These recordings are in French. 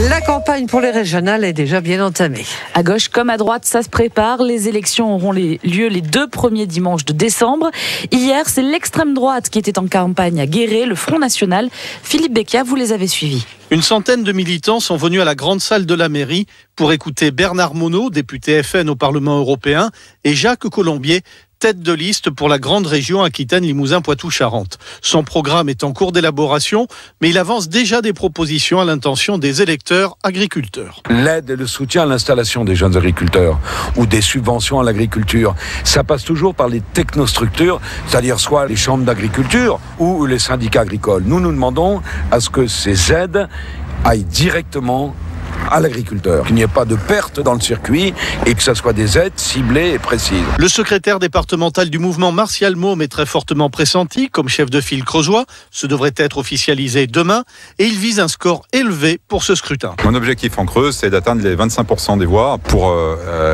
La campagne pour les régionales est déjà bien entamée. À gauche comme à droite, ça se prépare. Les élections auront lieu les 2 premiers dimanches de décembre. Hier, c'est l'extrême droite qui était en campagne à Guéret, le Front National. Philippe Becchia, vous les avez suivis. Une centaine de militants sont venus à la grande salle de la mairie pour écouter Bernard Monod, député FN au Parlement européen, et Jacques Colombier, tête de liste pour la grande région Aquitaine-Limousin-Poitou-Charentes. Son programme est en cours d'élaboration, mais il avance déjà des propositions à l'intention des électeurs agriculteurs. L'aide et le soutien à l'installation des jeunes agriculteurs ou des subventions à l'agriculture, ça passe toujours par les technostructures, c'est-à-dire soit les chambres d'agriculture ou les syndicats agricoles. Nous demandons à ce que ces aides aillent directement à l'agriculteur, qu'il n'y ait pas de perte dans le circuit et que ce soit des aides ciblées et précises. Le secrétaire départemental du mouvement, Martial Môme, est très fortement pressenti comme chef de file creusois. Ce devrait être officialisé demain et il vise un score élevé pour ce scrutin. Mon objectif en Creuse, c'est d'atteindre les 25% des voix pour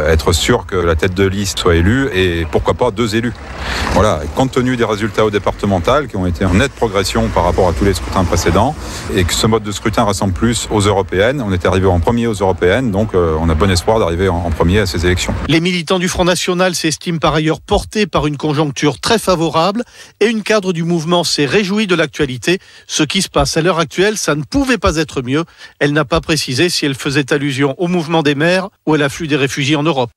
être sûr que la tête de liste soit élue et pourquoi pas 2 élus. Voilà, compte tenu des résultats au départemental qui ont été en nette progression par rapport à tous les scrutins précédents et que ce mode de scrutin ressemble plus aux européennes, on est arrivé en premier aux européennes, donc on a bon espoir d'arriver en premier à ces élections. Les militants du Front National s'estiment par ailleurs portés par une conjoncture très favorable et une cadre du mouvement s'est réjouie de l'actualité. Ce qui se passe à l'heure actuelle, ça ne pouvait pas être mieux. Elle n'a pas précisé si elle faisait allusion au mouvement des maires ou à l'afflux des réfugiés en Europe.